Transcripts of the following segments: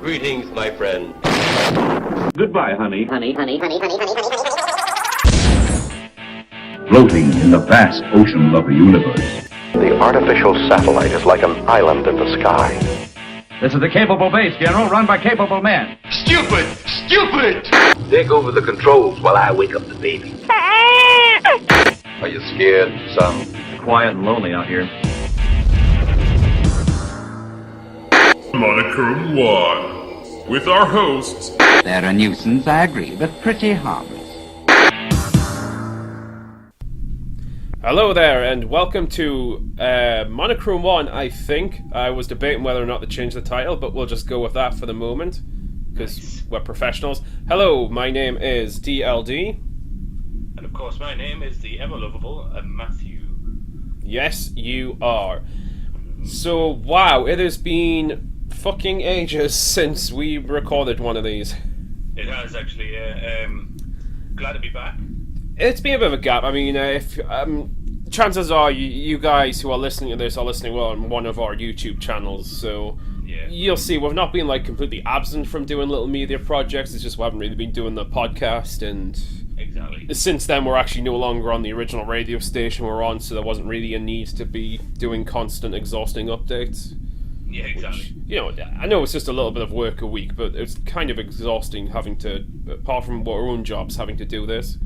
Greetings, my friend. Goodbye, honey. Honey. Floating in the vast ocean of the universe. The artificial satellite is like an island in the sky. This is a capable base, General, run by capable men. Stupid! Take over the controls while I wake up the baby. Are you scared, son? Quiet and lonely out here. Monochrome 1, with our hosts. They're a nuisance, I agree, but pretty harmless. Hello there, and welcome to Monochrome 1, I think. I was debating whether or not to change the title, but we'll just go with that for the moment, because we're professionals. Hello, my name is DLD. And of course, my name is the ever-lovable Matthew. Yes, you are. So, wow, it has been fucking ages since we recorded one of these. It has, actually, glad to be back. It's been a bit of a gap. I mean, if chances are you guys who are listening to this are listening on one of our YouTube channels, so Yeah. you'll see we've not been like completely absent from doing little media projects. It's just we haven't really been doing the podcast, and Exactly. since then we're actually no longer on the original radio station we're on, so there wasn't really a need to be doing constant, exhausting updates. Yeah, exactly. Which, you know, I know it's just a little bit of work a week, but it's kind of exhausting having to, apart from our own jobs, having to do this.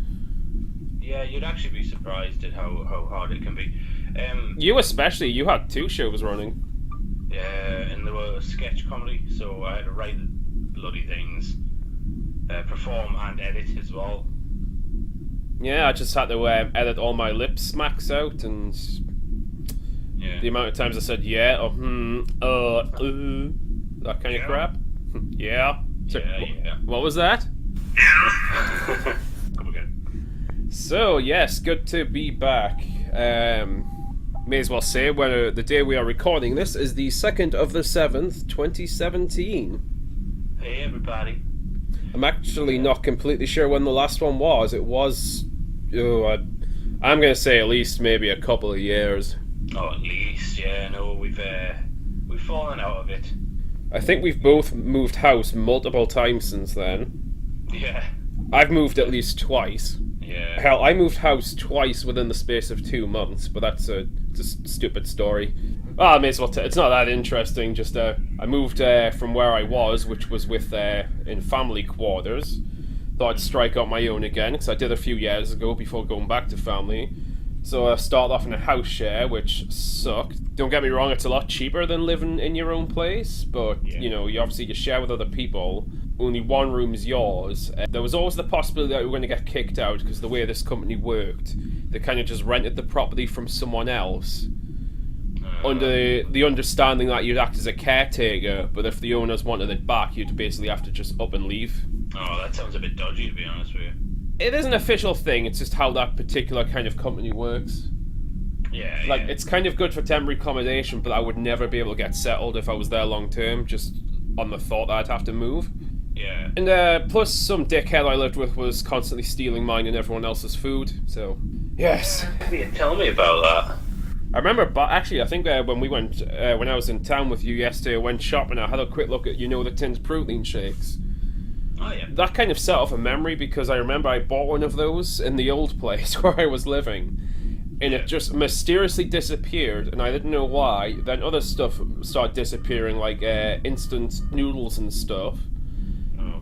Yeah, you'd actually be surprised at how hard it can be. You especially, you had 2 shows running. And there was sketch comedy, so I had to write bloody things, perform and edit as well. Yeah, I just had to edit all my lip smacks out, and Yeah. the amount of times I said yeah, or that kind of crap. Yeah. So, Yeah. What was that? Come again. So, yes, good to be back. May as well say, the day we are recording this is the 2nd of the 7th, 2017. Hey, everybody. I'm actually not completely sure when the last one was. It was, I'm going to say at least maybe a couple of years. Oh, at least, yeah. No, we've fallen out of it. I think we've both moved house multiple times since then. Yeah. I've moved at least twice. Yeah. Hell, I moved house twice within the space of 2 months, but that's a just stupid story. Well, I may as well it's not that interesting, just I moved from where I was, which was with in family quarters. Thought I'd strike out my own again, because I did a few years ago before going back to family. So I started off in a house share, which sucked. Don't get me wrong, it's a lot cheaper than living in your own place, but, you know, you share with other people. Only one room's yours. There was always the possibility that we were going to get kicked out, because the way this company worked, they kind of just rented the property from someone else, under the understanding that you'd act as a caretaker, but if the owners wanted it back, you'd basically have to just up and leave. Oh, that sounds a bit dodgy, to be honest with you. It is an official thing, it's just how that particular kind of company works. Yeah, Like, yeah. it's kind of good for temporary accommodation, but I would never be able to get settled if I was there long term, just on the thought that I'd have to move. Yeah. And plus some dickhead I lived with was constantly stealing mine and everyone else's food, so yes. Yeah, tell me about that. I remember, but actually I think when we went, when I was in town with you yesterday, I went shopping, I had a quick look at, the tinned protein shakes. Oh, yeah. That kind of set off a memory, because I remember I bought one of those in the old place where I was living, and it just mysteriously disappeared, and I didn't know why. Then other stuff started disappearing, like instant noodles and stuff.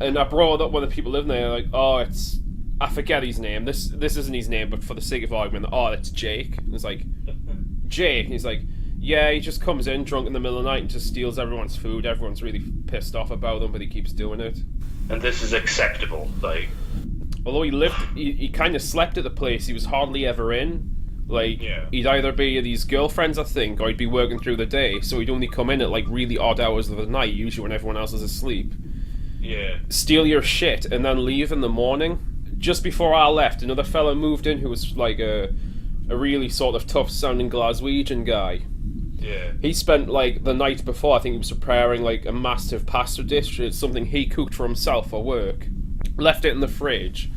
And I brought it up when the people living there, like, I forget his name. This isn't his name, but for the sake of argument, it's Jake. And it's like, Jake. And he's like, yeah, he just comes in drunk in the middle of the night and just steals everyone's food. Everyone's really pissed off about him, but he keeps doing it. And this is acceptable, like... Although he kind of slept at the place, he was hardly ever in. Like, he'd either be at his girlfriend's, I think, or he'd be working through the day, so he'd only come in at, like, really odd hours of the night, usually when everyone else is asleep. Yeah. Steal your shit, and then leave in the morning. Just before I left, another fella moved in who was, like, a really sort of tough-sounding Glaswegian guy. Yeah. He spent, like, the night before, I think he was preparing, like, a massive pasta dish. It's something he cooked for himself for work. Left it in the fridge.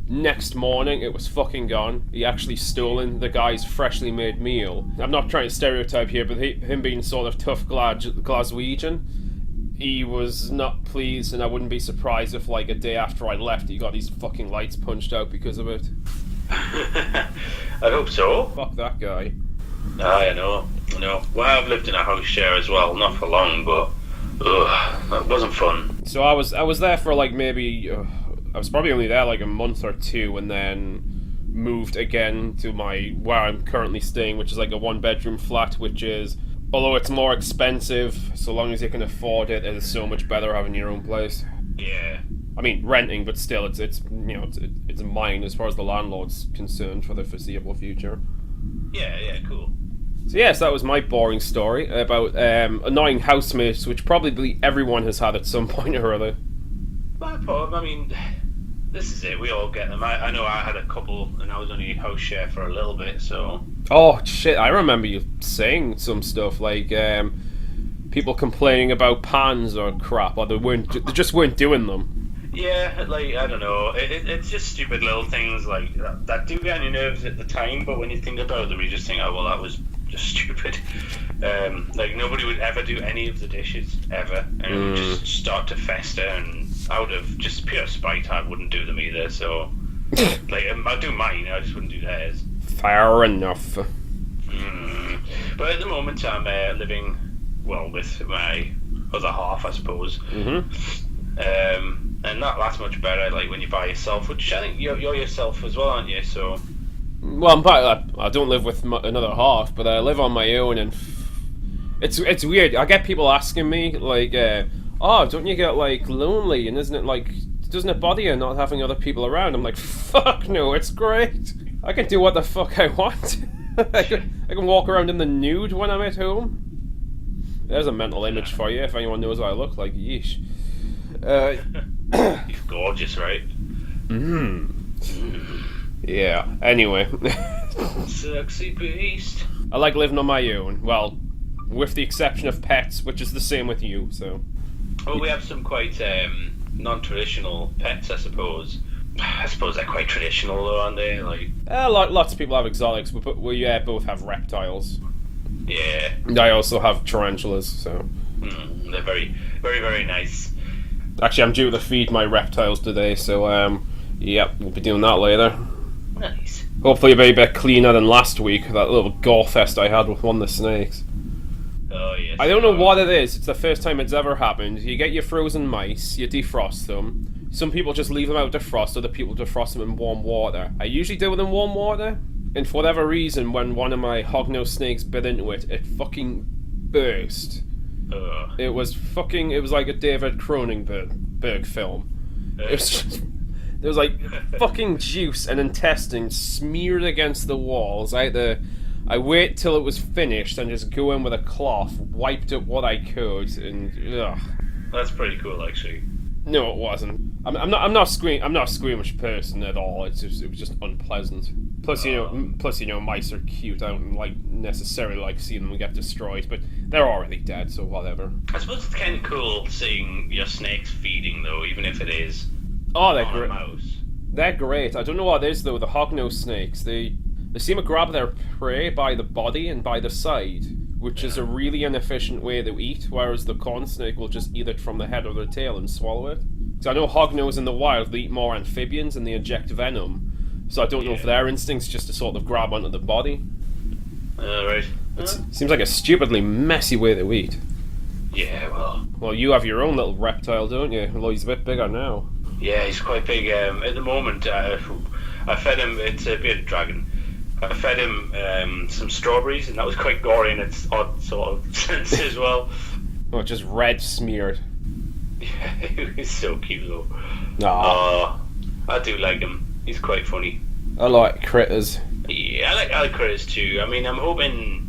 Next morning, it was fucking gone. He actually stolen the guy's freshly made meal. I'm not trying to stereotype here, but him being sort of tough Glaswegian, he was not pleased, and I wouldn't be surprised if, like, a day after I left, he got these fucking lights punched out because of it. I hope so. Fuck that guy. I know. Well, I've lived in a house share as well, not for long, but that wasn't fun. So I was there for like maybe I was probably only there like a month or two, and then moved again to where I'm currently staying, which is like a 1-bedroom flat, which is, although it's more expensive, so long as you can afford it, it is so much better having your own place. Yeah. I mean, renting, but still, it's mine as far as the landlord's concerned for the foreseeable future. Yeah, cool. So yes, that was my boring story about annoying housemates, which probably everyone has had at some point or other. I mean, this is it. We all get them. I know I had a couple, and I was only house share for a little bit, so. Oh shit! I remember you saying some stuff like people complaining about pans or crap, or they just weren't doing them. Yeah, like, I don't know. It's just stupid little things like that do get on your nerves at the time, but when you think about them, you just think, oh well, that was just stupid. Like, nobody would ever do any of the dishes ever, and it would just start to fester, and out of just pure spite, I wouldn't do them either. So, like, I'd do mine, I just wouldn't do theirs. Fair enough. But at the moment, I'm living well with my other half, I suppose. And that's much better. Like when you by yourself, which I think you're yourself as well, aren't you? So. Well, I don't live with another half, but I live on my own, and it's weird. I get people asking me like, "Oh, don't you get like lonely? And isn't it like, doesn't it bother you not having other people around?" I'm like, "Fuck no, it's great. I can do what the fuck I want. I can walk around in the nude when I'm at home." There's a mental image for you if anyone knows what I look like. Yeesh. He's gorgeous, right? Yeah, anyway. Sexy beast. I like living on my own. Well, with the exception of pets, which is the same with you, so. Well, we have some quite non-traditional pets, I suppose. I suppose they're quite traditional, though, aren't they? Like. Lots of people have exotics. We both have reptiles. Yeah. I also have tarantulas, so. They're very, very, very nice. Actually, I'm due to feed my reptiles today, so yep, we'll be doing that later. Nice. Hopefully a bit cleaner than last week, that little gore fest I had with one of the snakes. Oh, yes. I don't know what it is, it's the first time it's ever happened. You get your frozen mice, you defrost them. Some people just leave them out defrost, other people defrost them in warm water. I usually do it in warm water, and for whatever reason, when one of my hognose snakes bit into it, it fucking burst. It was like a David Cronenberg film. There was like fucking juice and intestine smeared against the walls. I wait till it was finished and just go in with a cloth, wiped up what I could, and ugh. That's pretty cool, actually. No, it wasn't. I'm not a squeamish person at all. It was just unpleasant. Plus, mice are cute. I don't necessarily like seeing them get destroyed, but they're already dead, so whatever. I suppose it's kind of cool seeing your snakes feeding, though, even if it is. Oh, they're great. Mouse. They're great. I don't know what it is though. The hognose snakes, they seem to grab their prey by the body and by the side, which is a really inefficient way to eat. Whereas the corn snake will just eat it from the head or the tail and swallow it. Because I know hognose in the wild they eat more amphibians and they inject venom. So I don't know if their instinct's just to sort of grab onto the body. Right. It seems like a stupidly messy way to eat. Yeah, well. Well, you have your own little reptile, don't you? Although he's a bit bigger now. Yeah, he's quite big. At the moment, I fed him. It's a bearded dragon. I fed him some strawberries, and that was quite gory in its odd sort of sense as well. Oh, just red smeared. Yeah, he was so cute though. Aww. I do like him. He's quite funny. I like critters. Yeah, I like critters too. I mean, I'm hoping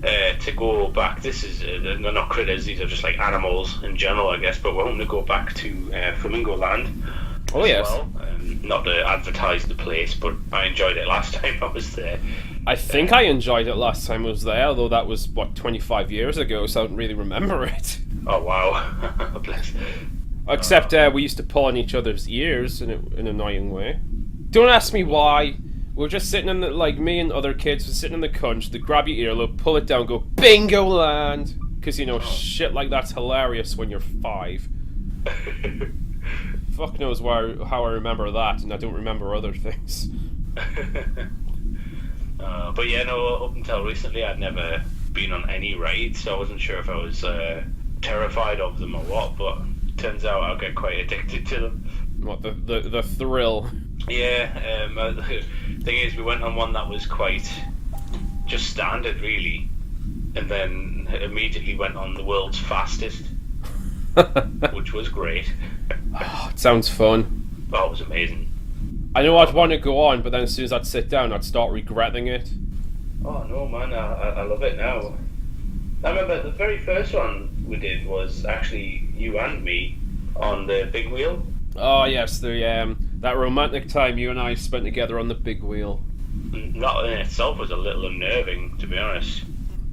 to go back. This is they're not critters; these are just like animals in general, I guess. But we're hoping to go back to Flamingo Land. Oh yes. Well. Not to advertise the place, but I enjoyed it last time I was there. I think I enjoyed it last time I was there, although that was 25 years ago, so I don't really remember it. Oh wow! Bless. Except we used to pull on each other's ears in an annoying way. Don't ask me why. We were just sitting in me and other kids were sitting in the conch. They grab your earlobe, pull it down, go Bingo Land. Because, shit like that's hilarious when you're 5. Fuck knows how I remember that, and I don't remember other things. But yeah, no, up until recently I'd never been on any rides, so I wasn't sure if I was terrified of them or what, but turns out I'll get quite addicted to them. What, the thrill? Yeah, the thing is, we went on one that was quite just standard, really, and then immediately went on the world's fastest, which was great. Oh, it sounds fun. Oh, it was amazing. I know I'd want to go on, but then as soon as I'd sit down, I'd start regretting it. Oh no, man, I love it now. I remember the very first one we did was actually you and me on the big wheel. Oh yes, that romantic time you and I spent together on the big wheel. That in itself was a little unnerving, to be honest.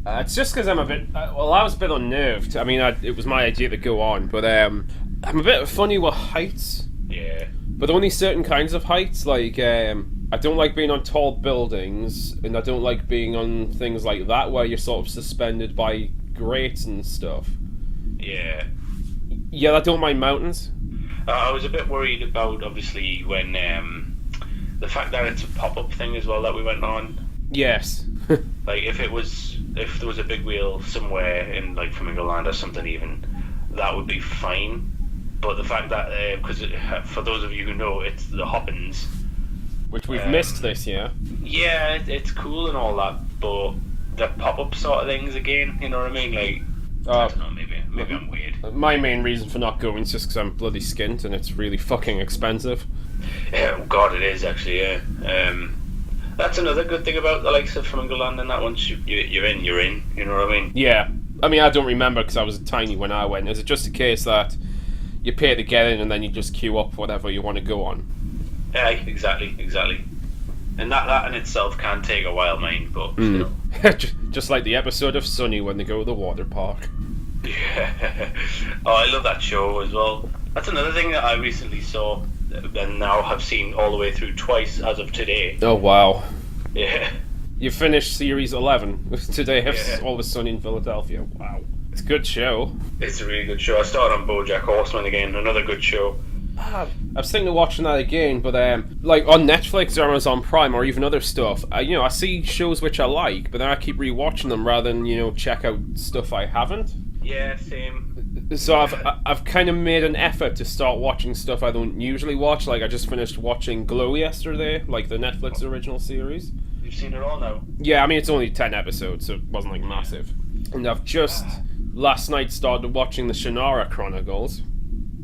It's just because I'm a bit... I was a bit unnerved. I mean, it was my idea to go on, but I'm a bit funny with heights. Yeah. But only certain kinds of heights. Like, I don't like being on tall buildings, and I don't like being on things like that where you're sort of suspended by grates and stuff. Yeah. Yeah, I don't mind mountains. I was a bit worried about, obviously, when the fact that it's a pop-up thing as well that we went on. Yes. Like, if there was a big wheel somewhere in, like, Flamingo Land or something even, that would be fine. But the fact that, because for those of you who know, it's the Hoppins. Which we've missed this year. Yeah, it's cool and all that, but the pop-up sort of things again, you know what I mean? Like, I don't know, maybe I'm weird. My main reason for not going is just because I'm bloody skint and it's really fucking expensive. Yeah, oh god, it is actually, yeah. That's another good thing about the likes of Flamingo Land, and that once you're in, you know what I mean? Yeah. I mean, I don't remember because I was tiny when I went. Is it just a case that you pay to get in and then you just queue up whatever you want to go on? Yeah, exactly. And that in itself can take a while, mind, but still. Just like the episode of Sunny when they go to the water park. Yeah. Oh, I love that show as well. That's another thing that I recently saw and now have seen all the way through twice as of today. Oh, wow. Yeah. You finished series 11 today. Yeah. All of a Sudden in Philadelphia. Wow. It's a good show. It's a really good show. I started on BoJack Horseman again, another good show. I was thinking of watching that again, but like on Netflix or Amazon Prime or even other stuff, I see shows which I like, but then I keep rewatching them rather than check out stuff I haven't. Yeah, same. So I've kind of made an effort to start watching stuff I don't usually watch. Like I just finished watching Glow yesterday, like the Netflix original series. You've seen it all now? Yeah, I mean it's only 10 episodes, so it wasn't like massive. And I've just last night started watching the Shannara Chronicles.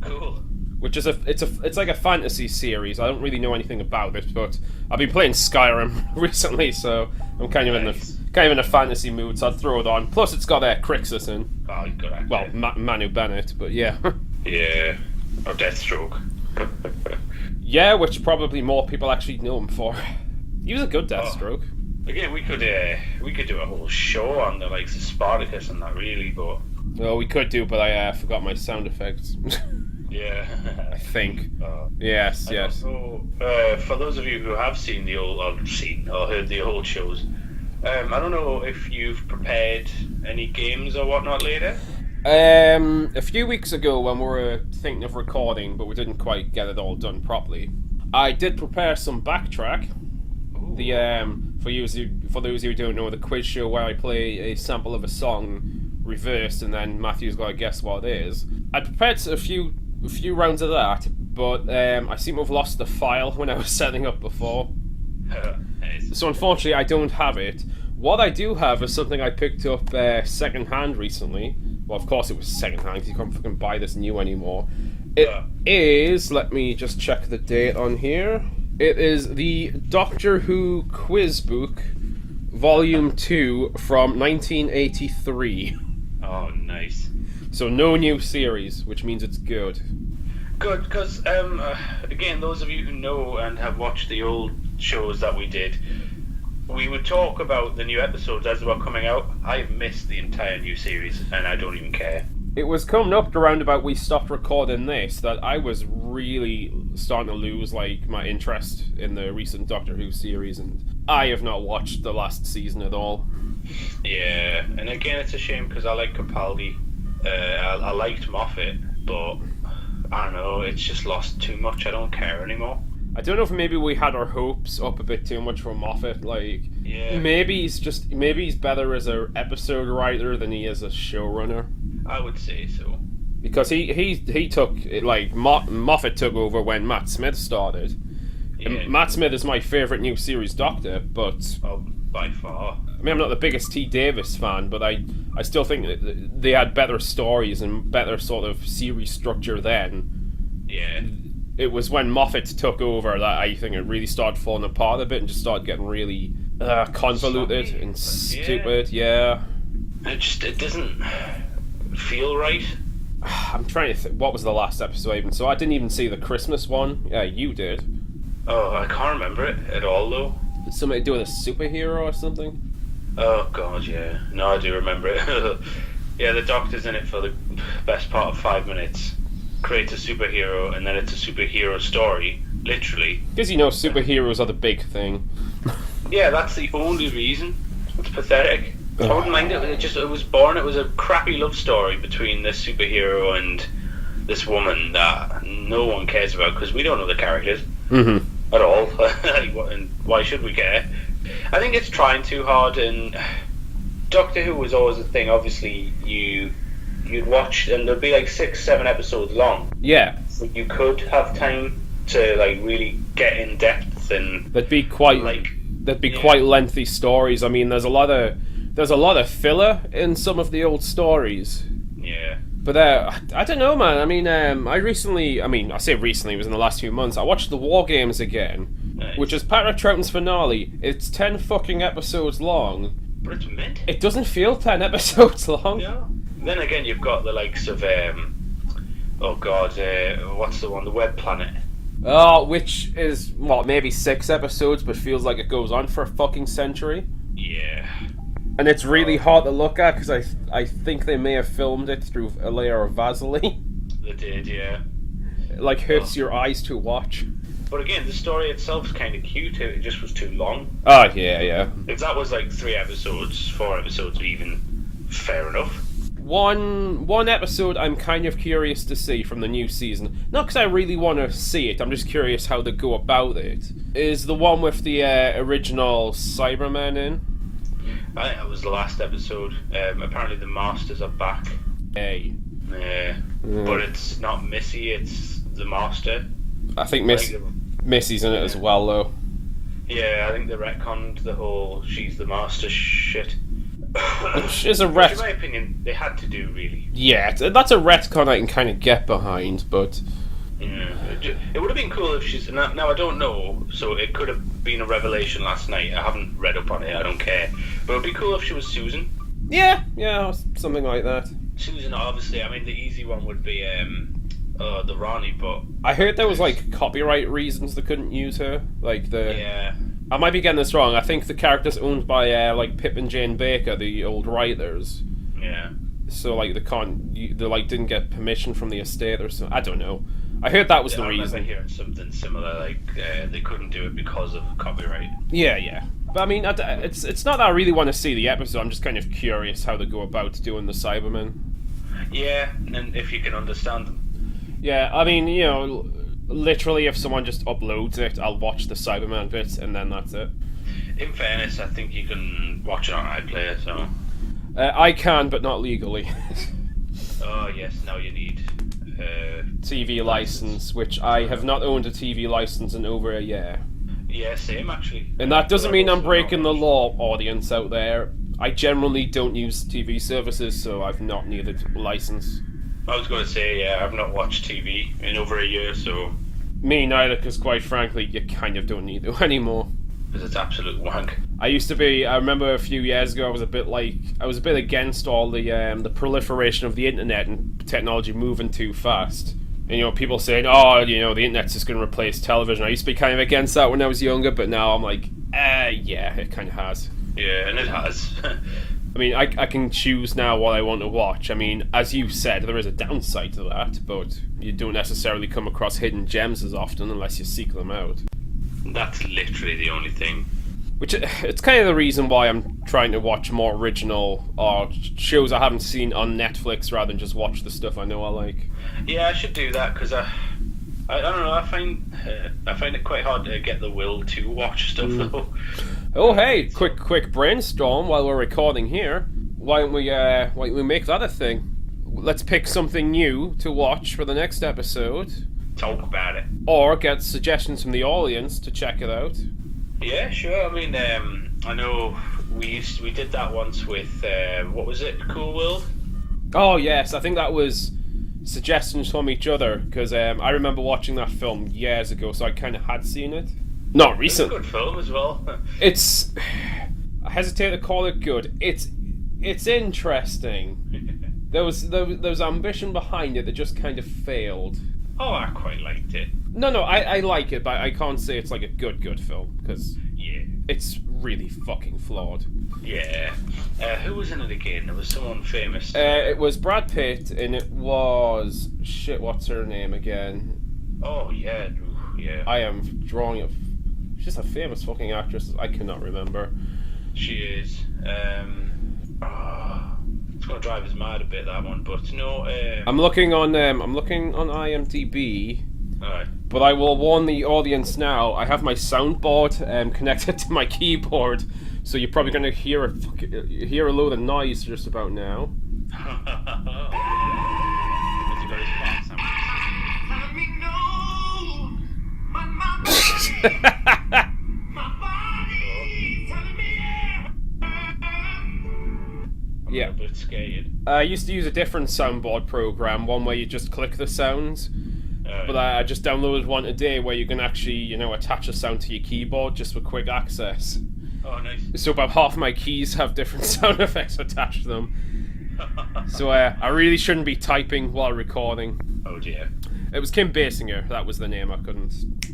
Cool. Which is it's like a fantasy series. I don't really know anything about it, but I've been playing Skyrim recently, so I'm kind of in a fantasy mood. So I'd throw it on. Plus, it's got Crixus in. Oh, good actor. Well, Manu Bennett, but yeah. Yeah. Or Deathstroke. Yeah, which probably more people actually know him for. He was a good Deathstroke. Again, we could do a whole show on the likes of Spartacus and that, really, but. Well, we could do, but I forgot my sound effects. Yeah. I think. Yes. So, for those of you who have seen the old, or heard the old shows, I don't know if you've prepared any games or whatnot later. A few weeks ago, when we were thinking of recording, but we didn't quite get it all done properly, I did prepare some Backtrack. Ooh. The for those who don't know, the quiz show where I play a sample of a song reversed, and then Matthew's got to guess what it is. I prepared a few rounds of that, but I seem to have lost the file when I was setting up before. Nice. So unfortunately I don't have it. What I do have is something I picked up second hand recently. Well, of course it was second hand because you can't fucking buy this new anymore. It is, let me just check the date on here. It is the Doctor Who Quiz Book Volume 2 from 1983. Oh, nice. So no new series, which means it's good. Good, because, again, those of you who know and have watched the old shows that we did, we would talk about the new episodes as they were coming out. I've missed the entire new series, and I don't even care. It was coming up around about we stopped recording this that I was really starting to lose like my interest in the recent Doctor Who series, and I have not watched the last season at all. Yeah, and again, it's a shame because I like Capaldi. I liked Moffat, but I don't know, it's just lost too much. I don't care anymore. I don't know if maybe we had our hopes up a bit too much for Moffat. Like, yeah, maybe he's better as an episode writer than he is a showrunner. I would say so. Because he took like Moffat took over when Matt Smith started. Yeah. And Matt Smith is my favourite new series Doctor, but by far. I mean, I'm not the biggest T. Davis fan, but I still think that they had better stories and better sort of series structure then. Yeah. It was when Moffat took over that I think it really started falling apart a bit and just started getting really convoluted and stupid. Yeah. It doesn't feel right. I'm trying to think. What was the last episode even? So I didn't even see the Christmas one. Yeah, you did. Oh, I can't remember it at all though. Something to do with a superhero or something? Oh god, yeah. No, I do remember it. Yeah, the Doctor's in it for the best part of 5 minutes. Creates a superhero, and then it's a superhero story, literally. Because you know superheroes are the big thing. Yeah, that's the only reason. It's pathetic. I wouldn't mind it. It was born. It was a crappy love story between this superhero and this woman that no one cares about because we don't know the characters at all. And why should we care? I think it's trying too hard. And Doctor Who was always a thing. Obviously, you'd watch, and there'd be like 6-7 episodes long. Yeah. So you could have time to like really get in depth and. That'd be quite quite lengthy stories. I mean, there's a lot of filler in some of the old stories. Yeah. But I don't know, man. I mean, I say recently, it was in the last few months. I watched the War Games again, nice. Which is Patrick Troughton's finale. It's 10 fucking episodes long. But it's mint. It doesn't feel 10 episodes long. No. Then again, you've got the likes of what's the one? The Web Planet. Oh, which is maybe 6 episodes, but feels like it goes on for a fucking century. Yeah. And it's really hard to look at because I think they may have filmed it through a layer of Vaseline. They did, yeah. It like hurts your eyes to watch. But again, the story itself is kind of cute. It just was too long. Oh yeah. If that was like 3 episodes, 4 episodes, even fair enough. One episode I'm kind of curious to see from the new season. Not because I really want to see it. I'm just curious how they go about it. Is the one with the original Cybermen in? I think that was the last episode. Apparently the Masters are back. Hey. But it's not Missy, it's the Master. I think Missy's in it as well, though. Yeah, I think they retconned the whole she's the Master shit. Which is a Which, in my opinion, they had to do, really. Yeah, that's a retcon I can kind of get behind, but... Yeah, it would have been cool if she's... Now, I don't know, so it could have been a revelation last night. I haven't read up on it, I don't care. But it would be cool if she was Susan. Yeah, something like that. Susan, obviously, I mean, the easy one would be the Ronnie, but... I heard there was, like, copyright reasons they couldn't use her. Like, Yeah. I might be getting this wrong. I think the character's owned by, like, Pip and Jane Baker, the old writers. Yeah. So, like, they didn't get permission from the estate or something. I don't know. I heard that was the reason. I remember hearing something similar, like, they couldn't do it because of copyright. Yeah. But, I mean, it's not that I really want to see the episode. I'm just kind of curious how they go about doing the Cybermen. Yeah, and if you can understand them. Yeah, I mean, literally, if someone just uploads it, I'll watch the Cyberman bits, and then that's it. In fairness, I think you can watch it on iPlayer, so... I can, but not legally. Oh, yes, now you need... TV license, which I have not owned a TV license in over a year. Yeah, same, actually. And that doesn't mean I'm breaking the law, audience out there. I generally don't use TV services, so I've not needed a license. I was going to say, yeah, I've not watched TV in over a year, so... Me neither, because quite frankly, you kind of don't need to anymore. Because it's absolute wank. I remember a few years ago, I was a bit against all the proliferation of the internet and technology moving too fast. And, people saying, the internet's just going to replace television. I used to be kind of against that when I was younger, but now I'm like, yeah, it kind of has. Yeah, and it has. I mean, I can choose now what I want to watch. I mean, as you said, there is a downside to that, but you don't necessarily come across hidden gems as often unless you seek them out. That's literally the only thing. Which, it's kind of the reason why I'm trying to watch more original or shows I haven't seen on Netflix rather than just watch the stuff I know I like. Yeah, I should do that, because I don't know, I find it quite hard to get the will to watch stuff, though. Oh, hey, quick brainstorm while we're recording here. Why don't we make that a thing? Let's pick something new to watch for the next episode. Talk about it. Or get suggestions from the audience to check it out. Yeah, sure. I mean, I know we did that once with, what was it, Cool World? Oh, yes, I think that was suggestions from each other, because I remember watching that film years ago, so I kind of had seen it. Not recent. It's a good film as well. It's... I hesitate to call it good. It's interesting. There was ambition behind it that just kind of failed. Oh, I quite liked it. No, I like it, but I can't say it's like a good film, because it's really fucking flawed. Yeah. Who was in it again? There was someone famous. It was Brad Pitt, and it was... Shit, what's her name again? Oh, yeah. Yeah. I am drawing it. She's a famous fucking actress. I cannot remember. She is. It's gonna drive us mad a bit, that one, but no. I'm looking on IMDb. Alright. But I will warn the audience now. I have my soundboard connected to my keyboard, so you're probably gonna hear a load of noise just about now. Yeah. I'm a bit scared. I used to use a different soundboard program, one where you just click the sounds. But I just downloaded one today where you can actually, attach a sound to your keyboard just for quick access. Oh, nice. So about half my keys have different sound effects attached to them. So I really shouldn't be typing while recording. Oh dear. It was Kim Basinger, that was the name I couldn't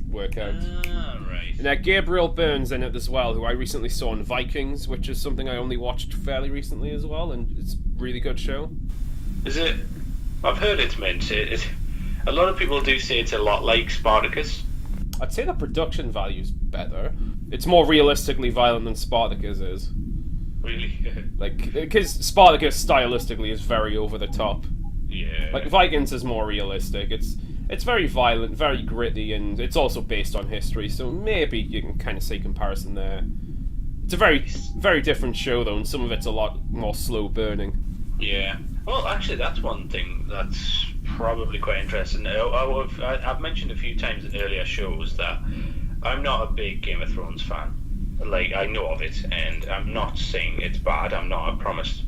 work out. Right. And Gabriel Byrne's in it as well, who I recently saw in Vikings, which is something I only watched fairly recently as well, and it's a really good show. Is it? I've heard it's meant to. A lot of people do say it's a lot like Spartacus. I'd say the production value's better. It's more realistically violent than Spartacus is. Really? Because Spartacus stylistically is very over the top. Yeah. Like Vikings is more realistic. It's very violent, very gritty, and it's also based on history. So maybe you can kind of say comparison there. It's a very, very different show though, and some of it's a lot more slow burning. Yeah. Well, actually, that's one thing that's probably quite interesting. I've mentioned a few times in earlier shows that I'm not a big Game of Thrones fan. Like, I know of it, and I'm not saying it's bad. I'm not, I promise.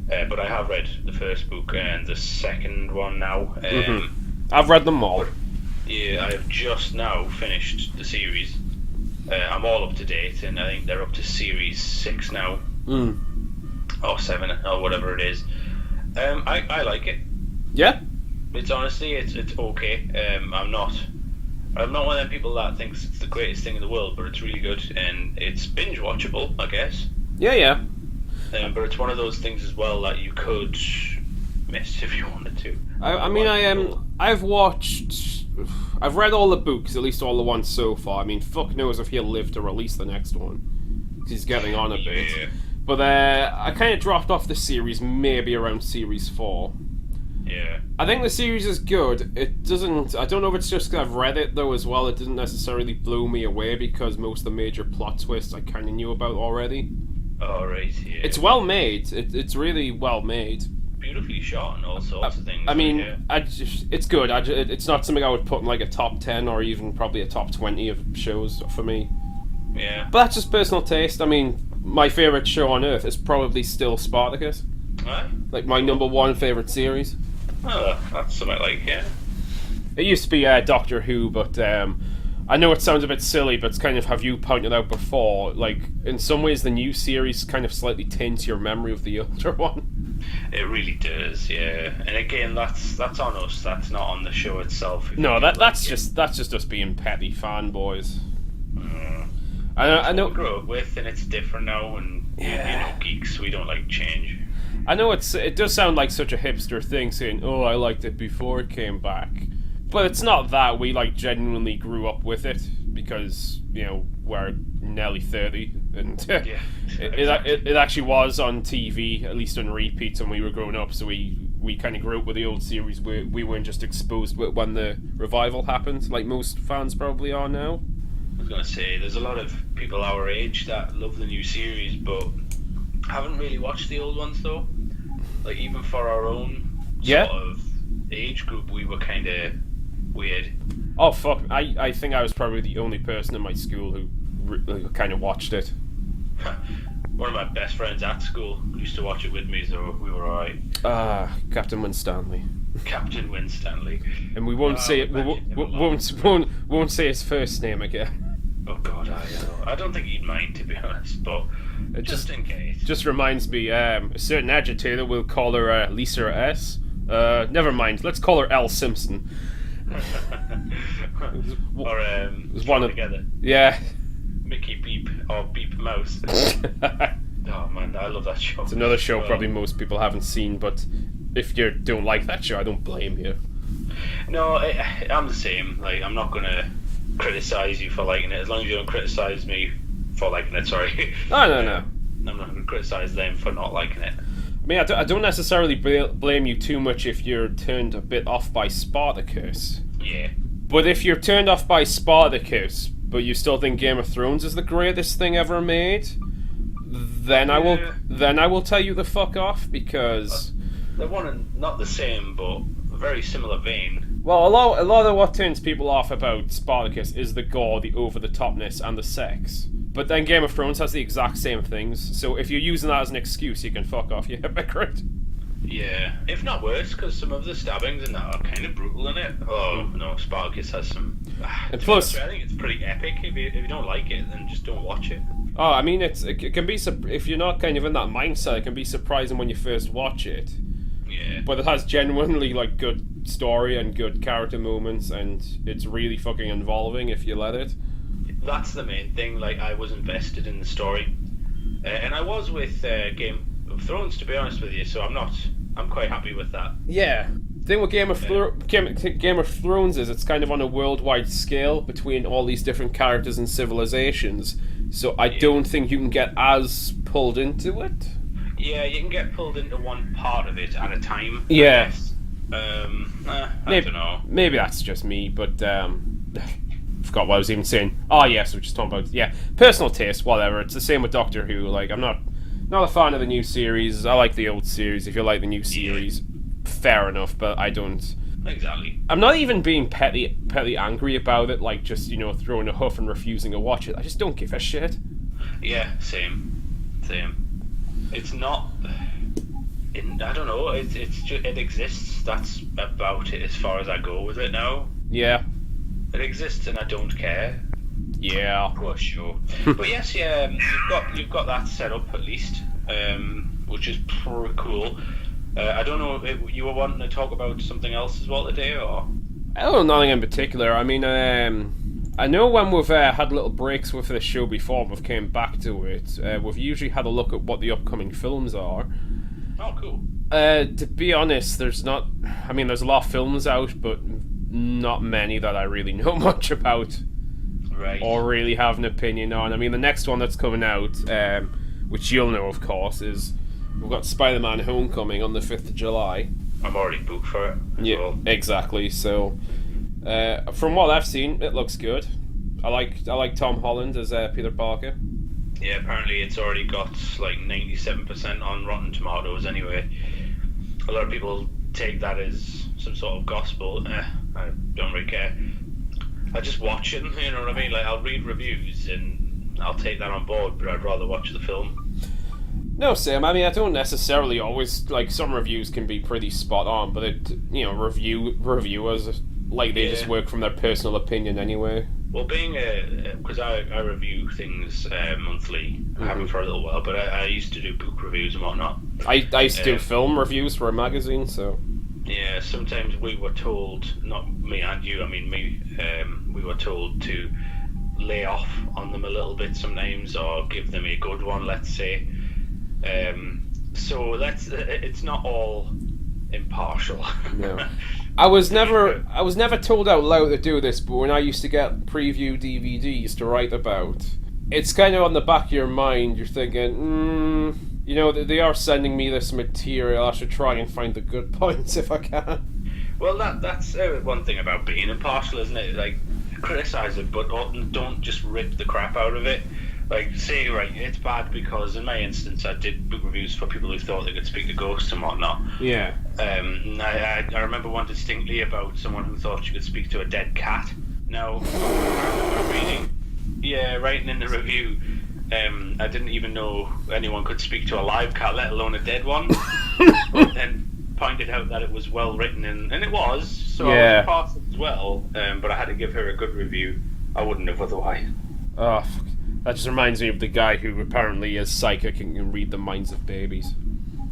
But I have read the first book and the second one now. I've read them all. Yeah, I have just now finished the series. I'm all up to date, and I think they're up to series 6 now. Or 7, or whatever it is. I like it. Yeah? It's honestly, it's okay. I'm not one of them people that thinks it's the greatest thing in the world, but it's really good, and it's binge watchable, I guess. Yeah. But it's one of those things as well that you could miss if you wanted to. I've read all the books, at least all the ones so far. I mean, fuck knows if he'll live to release the next one. 'Cause he's getting on a bit. Yeah. But I kind of dropped off the series maybe around series 4. Yeah. I think the series is good. It doesn't... I don't know if it's just because I've read it, though, as well. It didn't necessarily blow me away because most of the major plot twists I kind of knew about already. Oh, right, yeah. It's well made. It's really well made. Beautifully shot and all sorts of things. I mean, yeah. it's good. It's not something I would put in like a top 10 or even probably a top 20 of shows for me. Yeah. But that's just personal taste. I mean, my favourite show on Earth is probably still Spartacus. Right. Like my number 1 favourite series. Oh, that's something like, yeah. It used to be Doctor Who, but I know it sounds a bit silly, but it's kind of, have you pointed out before, like, in some ways the new series kind of slightly taints your memory of the older one. It really does, yeah. And again, that's on us. That's not on the show itself. No, that's just us being petty fanboys. I know. We grew up with, and it's different now, and You know, geeks, we don't like change. I know it does sound like such a hipster thing saying, "Oh, I liked it before it came back," but it's not that. We like genuinely grew up with it because we're nearly 30, and it actually was on TV, at least on repeats when we were growing up. So we kind of grew up with the old series. We weren't just exposed to it when the revival happened, like most fans probably are now. I was gonna say, there's a lot of people our age that love the new series, but haven't really watched the old ones though. Like even for our own sort of age group, we were kind of weird. Oh fuck! I think I was probably the only person in my school who kind of watched it. One of my best friends at school used to watch it with me, so we were alright. Captain Winstanley. Captain Winstanley. And we won't say it. We won't say his first name again. Oh god, I don't think he'd mind, to be honest, but just in case. Just reminds me, a certain agitator will call her Lisa S. Never mind, let's call her L. Simpson. Or was one together. Yeah. Mickey Beep or Beep Mouse. Oh man, I love that show. It's another show probably most people haven't seen, but if you don't like that show, I don't blame you. No, I'm the same. Like, I'm not gonna criticize you for liking it as long as you don't criticize me for liking it. Sorry. No. I'm not gonna criticize them for not liking it. I mean, I don't necessarily blame you too much if you're turned a bit off by Spartacus. Yeah. But if you're turned off by Spartacus, but you still think Game of Thrones is the greatest thing ever made, then I will tell you to fuck off, because they're one and not the same, but a very similar vein. Well, a lot of what turns people off about Spartacus is the gore, the over-the-topness, and the sex. But then Game of Thrones has the exact same things, so if you're using that as an excuse, you can fuck off, you hypocrite. Yeah, if not worse, because some of the stabbings in that are kind of brutal in it. Oh, no, Spartacus has some... And plus... I think it's pretty epic. If you don't like it, then just don't watch it. Oh, I mean, it can be... If you're not kind of in that mindset, it can be surprising when you first watch it. Yeah. But it has genuinely, like, good story and good character moments, and it's really fucking involving if you let it. That's the main thing. Like, I was invested in the story. And I was with Game of Thrones, to be honest with you, so I'm quite happy with that. Yeah. The thing with Game of Thrones is it's kind of on a worldwide scale between all these different characters and civilizations, so I don't think you can get as pulled into it. Yeah, you can get pulled into one part of it at a time. Yeah. I don't know. Maybe that's just me, but forgot what I was even saying. Oh yes, we're just talking about personal taste, whatever. It's the same with Doctor Who. Like, I'm not a fan of the new series. I like the old series. If you like the new series, fair enough, but I don't. Exactly. I'm not even being petty angry about it, like just, throwing a huff and refusing to watch it. I just don't give a shit. Yeah, same. It's not... I don't know, it's just, it exists. That's about it as far as I go with it now. Yeah. It exists and I don't care. Yeah. Poor show. But yes, you've got that set up at least, which is pretty cool. I don't know if you were wanting to talk about something else as well today, or? I don't know, nothing in particular. I mean, I know when we've had little breaks with this show before, we've came back to it. We've usually had a look at what the upcoming films are. Oh, cool. To be honest, there's a lot of films out, but not many that I really know much about. Right. Or really have an opinion on. I mean, the next one that's coming out, which you'll know, of course, is we've got Spider-Man Homecoming on the 5th of July. I'm already booked for it. Yeah, exactly. So, from what I've seen, it looks good. I like Tom Holland as Peter Parker. Yeah, apparently it's already got like 97% on Rotten Tomatoes anyway. A lot of people take that as some sort of gospel. I don't really care. I just watch it, you know what I mean? Like, I'll read reviews and I'll take that on board, but I'd rather watch the film. No, Sam, I mean, I don't necessarily always, like, some reviews can be pretty spot on, but reviewers, like, they just work from their personal opinion anyway. Well, being because I review things monthly, I haven't for a little while, but I used to do book reviews and whatnot. I used to do film reviews for a magazine, so... Yeah, sometimes we were told, not me and you, I mean me, we were told to lay off on them a little bit sometimes, or give them a good one, let's say. So it's not all impartial. No. I was never told out loud to do this, but when I used to get preview DVDs to write about, it's kind of on the back of your mind. You're thinking, you know, they are sending me this material. I should try and find the good points if I can. Well, that's one thing about being impartial, isn't it? Like, criticize it, but don't just rip the crap out of it. Like, say, right, it's bad because in my instance I did book reviews for people who thought they could speak to ghosts and whatnot. Yeah. I remember one distinctly about someone who thought she could speak to a dead cat. Now, I remember writing in the review, I didn't even know anyone could speak to a live cat, let alone a dead one. And pointed out that it was well written, and it was, so I was part as well, but I had to give her a good review. I wouldn't have otherwise. Oh, fuck. That just reminds me of the guy who apparently is psychic and can read the minds of babies.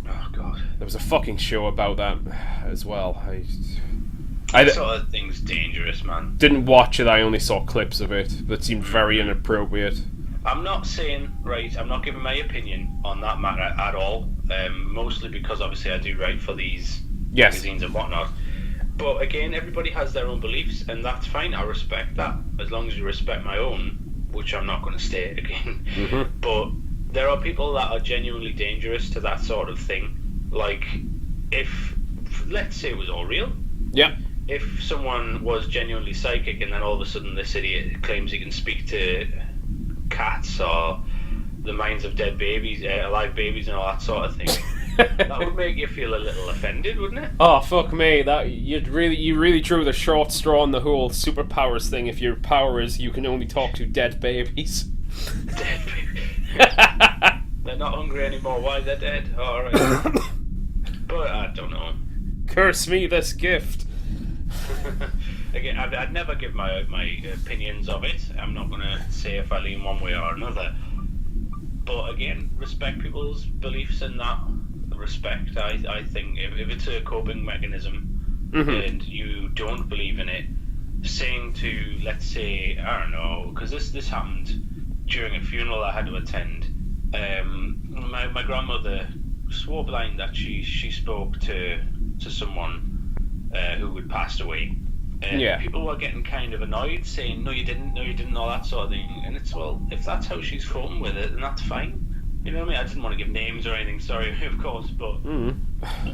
Oh, God. There was a fucking show about that as well. That sort of thing's dangerous, man. Didn't watch it, I only saw clips of it that seemed very inappropriate. I'm not saying, I'm not giving my opinion on that matter at all, mostly because obviously I do write for these magazines and whatnot. But again, everybody has their own beliefs, and that's fine, I respect that, as long as you respect my own, which I'm not going to state again. Mm-hmm. But there are people that are genuinely dangerous to that sort of thing. Like, if, let's say it was all real. Yeah. If someone was genuinely psychic and then all of a sudden this idiot claims he can speak to cats or the minds of dead babies, alive babies and all that sort of thing, that would make you feel a little offended, wouldn't it? Oh, fuck me. You really drew the short straw on the whole superpowers thing if your power is you can only talk to dead babies. Dead babies. They're not hungry anymore. Why? They're dead. Alright. But I don't know. Curse me this gift. Again, I'd never give my opinions of it. I'm not going to say if I lean one way or another. But again, respect people's beliefs in that respect. I think if it's a coping mechanism and you don't believe in it, saying to, let's say, I don't know, because this happened during a funeral I had to attend. My grandmother swore blind that she spoke to someone who had passed away. People were getting kind of annoyed, saying, no you didn't, all that sort of thing. And it's, well, if that's how she's coping with it, then that's fine. You know what I mean? I didn't want to give names or anything, sorry, of course, but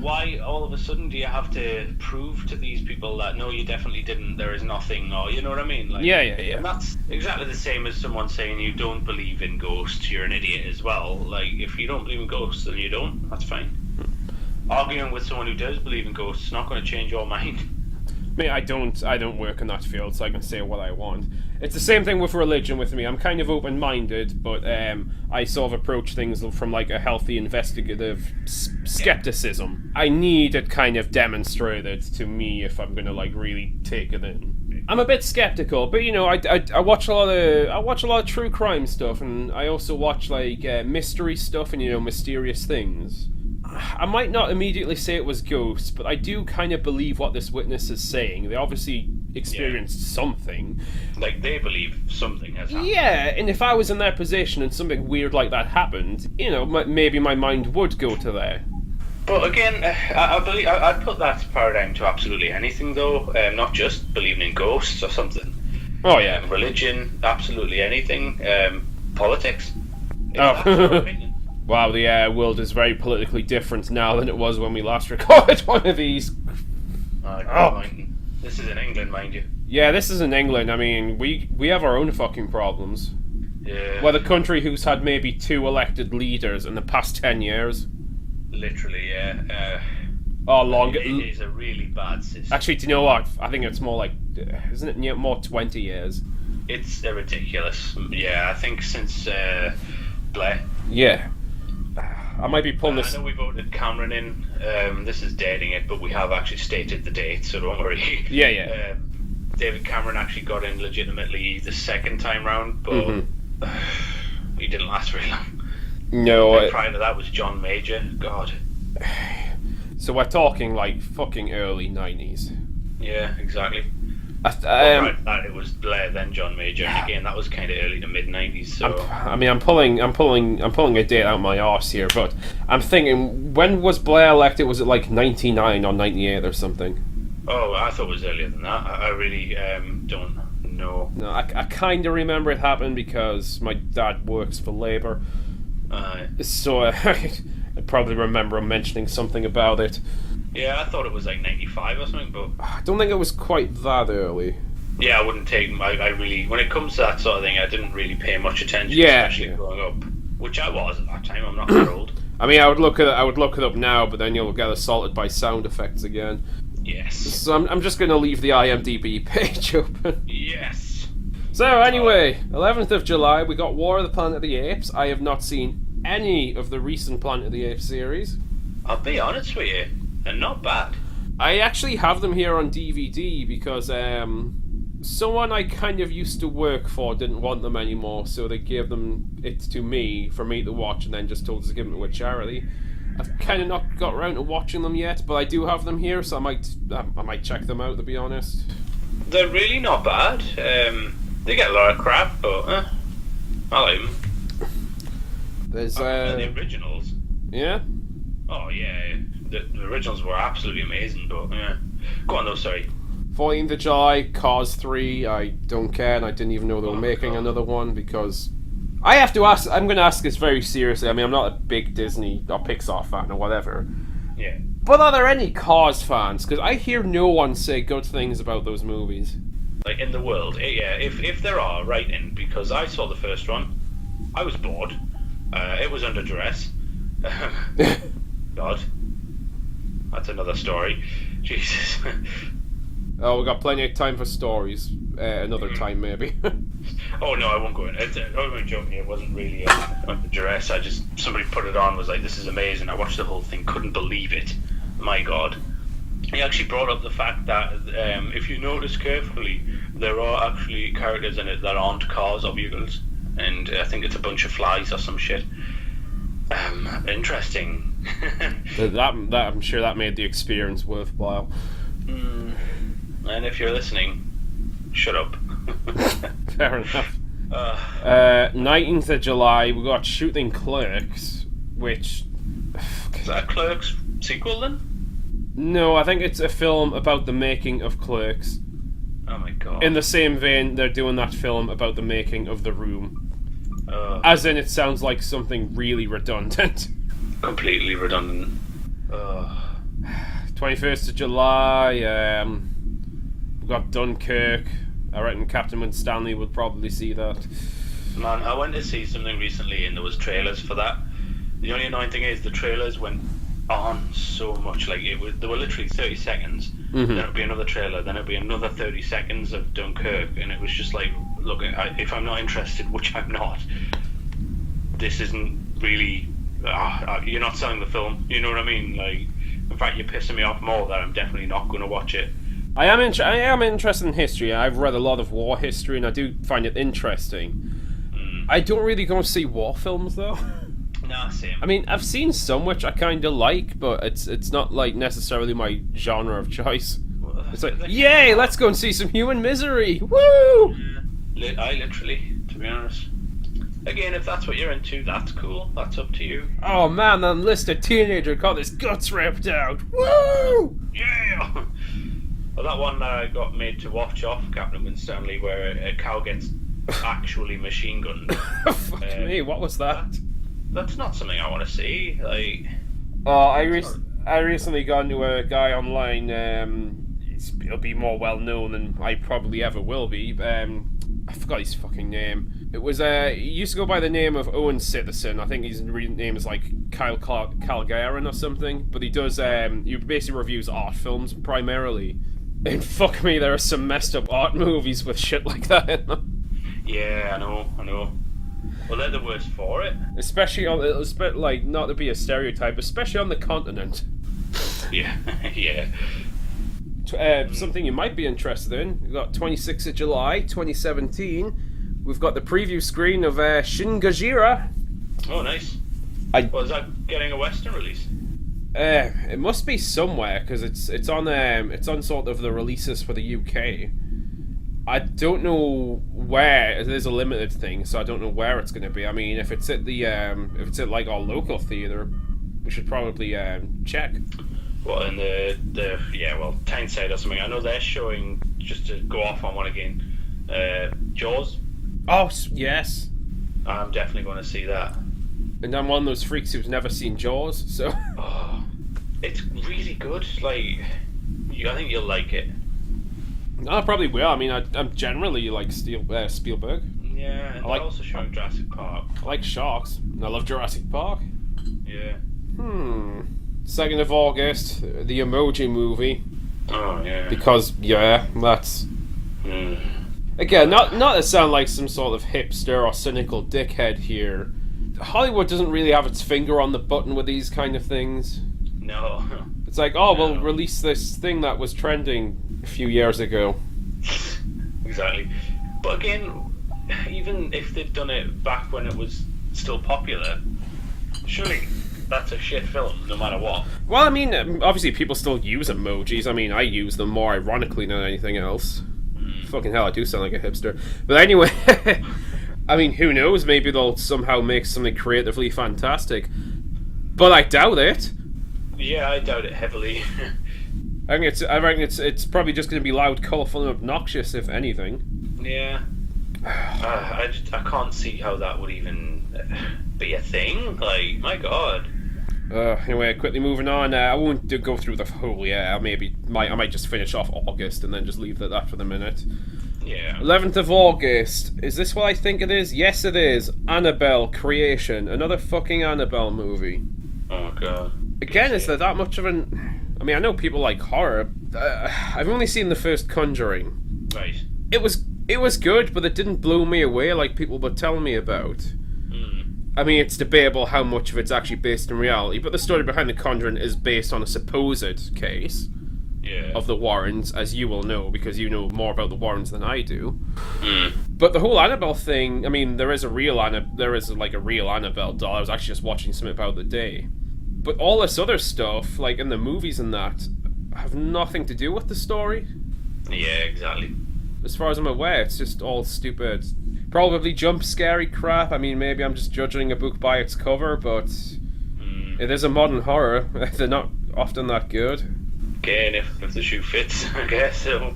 why all of a sudden do you have to prove to these people that, no, you definitely didn't, there is nothing, or, you know what I mean? Like, yeah. And that's exactly the same as someone saying you don't believe in ghosts, you're an idiot as well. Like, if you don't believe in ghosts, then you don't, that's fine. Arguing with someone who does believe in ghosts is not going to change your mind. I mean, I don't work in that field, so I can say what I want. It's the same thing with religion with me. I'm kind of open-minded, but I sort of approach things from like a healthy investigative skepticism. I need it kind of demonstrated to me if I'm gonna like really take it in. I'm a bit skeptical, but you know, I watch a lot of true crime stuff, and I also watch like mystery stuff and, you know, mysterious things. I might not immediately say it was ghosts, but I do kind of believe what this witness is saying. They obviously experienced something. Like, they believe something has happened. Yeah, and if I was in their position and something weird like that happened, you know, maybe my mind would go to there. But again, I believe I'd put that paradigm to absolutely anything, though. Not just believing in ghosts or something. Oh yeah, religion, absolutely anything. Politics. That's your opinion. Wow, the world is very politically different now than it was when we last recorded one of these. This is in England, mind you. Yeah, this is in England. I mean, we have our own fucking problems. Yeah. We're the country who's had maybe 2 elected leaders in the past 10 years. Literally, yeah. Longer. It is a really bad system. Actually, do you know what? I think it's more like, isn't it more 20 years? It's ridiculous. Yeah, I think since Blair. Yeah. I might be pulling this. I know we voted Cameron in. This is dating it, but we have actually stated the date, so don't worry. Yeah. David Cameron actually got in legitimately the second time round, but he didn't last very long. No. Prior to that was John Major. God. So we're talking like fucking early 90s. Yeah, exactly. Right, that it was Blair then John Major, and again that was kind of early to mid '90s. So I'm pulling a date out my arse here, but I'm thinking, when was Blair elected? Was it like 99 or 98 or something? Oh, I thought it was earlier than that. I really don't know. No, I kind of remember it happened because my dad works for Labour, so I probably remember him mentioning something about it. Yeah, I thought it was like 95 or something, but I don't think it was quite that early. Yeah, I wouldn't take. I really, when it comes to that sort of thing, I didn't really pay much attention, especially growing up, which I was at that time. I'm not that old. I mean, I would look it up now, but then you'll get assaulted by sound effects again. Yes. So I'm just going to leave the IMDb page open. Yes. So anyway, 11th of July, we got War of the Planet of the Apes. I have not seen any of the recent Planet of the Apes series. I'll be honest with you, they're not bad. I actually have them here on DVD because someone I kind of used to work for didn't want them anymore, so they gave it to me for me to watch, and then just told us to give them to a charity. I've kind of not got around to watching them yet, but I do have them here, so I might check them out, to be honest. They're really not bad. They get a lot of crap, but I like them. There's the originals. Yeah. Oh yeah, the originals were absolutely amazing, but yeah. Go on though, sorry. 14th of July, Cars 3. I don't care, and I didn't even know they were making another one because I have to ask. I'm going to ask this very seriously. I mean, I'm not a big Disney or Pixar fan or whatever. Yeah. But are there any Cars fans? Because I hear no one say good things about those movies. Like in the world, yeah. If there are, write in, because I saw the first one. I was bored. It was under duress. God, that's another story. Jesus. Oh, we got plenty of time for stories. Another time, maybe. Oh no, I won't go in. I'm joking. It wasn't really under duress. Somebody put it on. Was like, this is amazing. I watched the whole thing. Couldn't believe it. My God. He actually brought up the fact that if you notice carefully, there are actually characters in it that aren't cars or vehicles, and I think it's a bunch of flies or some shit. Interesting. that I'm sure that made the experience worthwhile. And if you're listening, shut up. Fair enough. 19th of July, we got Shooting Clerks, which... Is that a Clerks sequel then? No, I think it's a film about the making of Clerks. Oh my God. In the same vein, they're doing that film about the making of The Room. As in, it sounds like something really redundant. Completely redundant. 21st of July, we've got Dunkirk. I reckon Captain Winstanley would probably see that. Man, I went to see something recently and there was trailers for that. The only annoying thing is the trailers went on so much. Like, they were literally 30 seconds. Mm-hmm. Then it would be another trailer. Then it would be another 30 seconds of Dunkirk. And it was just like, look, if I'm not interested, which I'm not, this isn't really... you're not selling the film. You know what I mean? Like, in fact, you're pissing me off more that I'm definitely not going to watch it. I am interested in history. I've read a lot of war history, and I do find it interesting. I don't really go see war films, though. Nah, same. I mean, I've seen some which I kind of like, but it's not like necessarily my genre of choice. It's like, yay, let's go and see some human misery. Woo! I literally, to be honest. Again, if that's what you're into, that's cool. That's up to you. Oh man, that enlisted teenager got his guts ripped out. Woo! Yeah! Well, that one that I got made to watch off Captain Winstanley, where a cow gets actually machine gunned. Fuck me, what was that? That's not something I want to see. Like, I recently got into a guy online. He'll be more well known than I probably ever will be. I forgot his fucking name. It was he used to go by the name of Owen Citizen. I think his real name is like Kyle Calgarin or something. But he does he basically reviews art films primarily. And fuck me, there are some messed up art movies with shit like that in them. Yeah, I know. Well, they're the worst for it. Especially on, it's a bit like, not to be a stereotype, especially on the continent. Yeah, yeah. Something you might be interested in. We've got 26th of July, 2017. We've got the preview screen of Shin Gojira. Oh, nice. Well, is that getting a Western release? It must be somewhere because it's on sort of the releases for the UK. I don't know where. It is a limited thing, so I don't know where it's going to be. I mean, if it's at the if it's at like our local theater, we should probably check. Well, in the Tyneside or something. I know they're showing, just to go off on one again, Jaws. Oh yes. I'm definitely going to see that. And I'm one of those freaks who's never seen Jaws, so. Oh, it's really good. Like, I think you'll like it. I probably will. I mean, I'm generally like Spielberg. Yeah, and they're also showing Jurassic Park. I like sharks. And I love Jurassic Park. Yeah. 2nd of August, the Emoji Movie. Oh yeah. Because that's. Again, not to sound like some sort of hipster or cynical dickhead here. Hollywood doesn't really have its finger on the button with these kind of things. No. It's like, we'll release this thing that was trending a few years ago. Exactly. But again, even if they'd done it back when it was still popular, surely that's a shit film, no matter what. Well, I mean, obviously people still use emojis. I mean, I use them more ironically than anything else. Fucking hell, I do sound like a hipster. But anyway, I mean, who knows? Maybe they'll somehow make something creatively fantastic. But I doubt it. Yeah, I doubt it heavily. I reckon it's probably just going to be loud, colourful, and obnoxious, if anything. Yeah. I can't see how that would even be a thing. Like, my god. Anyway, quickly moving on. I won't go through the whole year. I might just finish off August and then just leave it at that for the minute. Yeah. 11th of August. Is this what I think it is? Yes, it is. Annabelle Creation. Another fucking Annabelle movie. Oh god. Again, is there that much of an... I mean, I know people like horror. I've only seen the first Conjuring. Right. It was good, but it didn't blow me away like people were telling me about. I mean, it's debatable how much of it's actually based in reality, but the story behind The Conjuring is based on a supposed case of the Warrens, as you will know, because you know more about the Warrens than I do. But the whole Annabelle thing, I mean, there is a real Annabelle doll. I was actually just watching something about the day. But all this other stuff, like in the movies and that, have nothing to do with the story. Yeah, exactly. As far as I'm aware, it's just all stupid, probably jump scary crap. I mean, maybe I'm just judging a book by its cover, but it is a modern horror. They're not often that good. Again, if the shoe fits, I guess. So.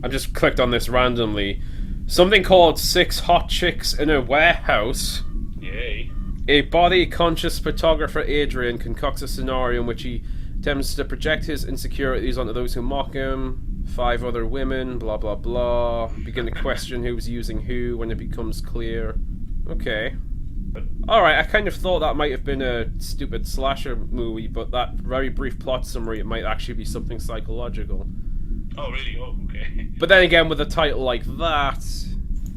I just clicked on this randomly. Something called 6 Hot Chicks in a Warehouse. Yay. A body-conscious photographer, Adrian, concocts a scenario in which he attempts to project his insecurities onto those who mock him. 5 other women, blah blah blah. Begin to question who's using who when it becomes clear. Okay. Alright, I kind of thought that might have been a stupid slasher movie, but that very brief plot summary, it might actually be something psychological. Oh, really? Oh, okay. But then again, with a title like that...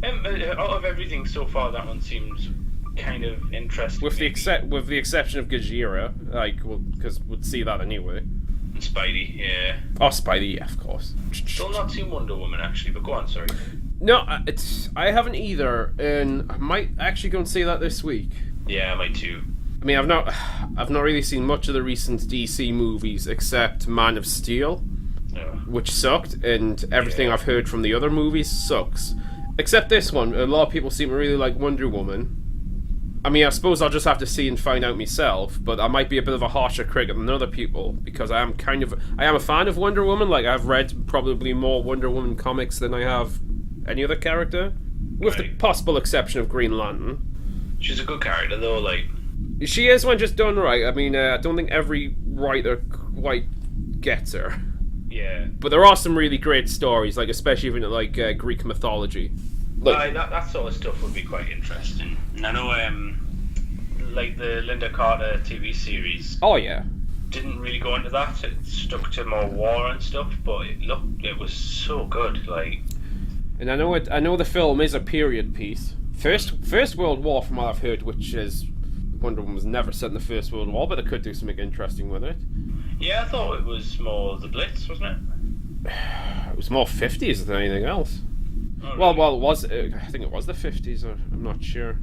out of everything so far, that one seems kind of interesting. With the exception of Gajira, like, because we'd see that anyway. And Spidey, yeah. Oh, Spidey, yeah, of course. Still not seen Wonder Woman, actually, but go on, sorry. No, I haven't either, and I might actually go and see that this week. Yeah, I might too. I mean, I've not really seen much of the recent DC movies except Man of Steel, which sucked, and everything I've heard from the other movies sucks. Except this one. A lot of people seem to really like Wonder Woman. I mean, I suppose I'll just have to see and find out myself, but I might be a bit of a harsher critic than other people, because I am a fan of Wonder Woman. Like, I've read probably more Wonder Woman comics than I have any other character, with the possible exception of Green Lantern. She's a good character, though, like... She is when just done right. I mean, I don't think every writer quite gets her. Yeah. But there are some really great stories, like especially even like Greek mythology. Like, that sort of stuff would be quite interesting. And I know, like the Linda Carter TV series. Oh yeah. Didn't really go into that. It stuck to more war and stuff, but it was so good. Like. And I know the film is a period piece. First World War, from what I've heard, which is Wonder Woman was never set in the First World War, but they could do something interesting with it. Yeah, I thought it was more the Blitz, wasn't it? It was more 50s than anything else. Oh, really? Well, it was. I think it was the 50s. I'm not sure.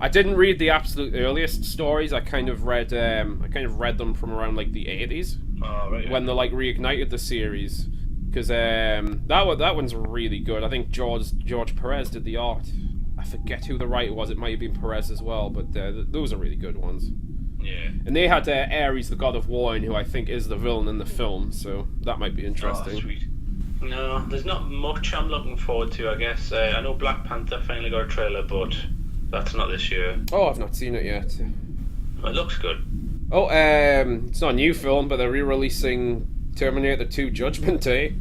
I didn't read the absolute earliest stories. I kind of read them from around like the 80s. Oh, right. When they like reignited the series. because that one's really good. I think George Perez did the art. I forget who the writer was. It might have been Perez as well, but those are really good ones. Yeah. And they had Ares, the god of war, who I think is the villain in the film, so that might be interesting. Oh, sweet. No, there's not much I'm looking forward to, I guess. I know Black Panther finally got a trailer, but that's not this year. Oh, I've not seen it yet. It looks good. Oh, it's not a new film, but they're re-releasing Terminator 2 Judgment Day.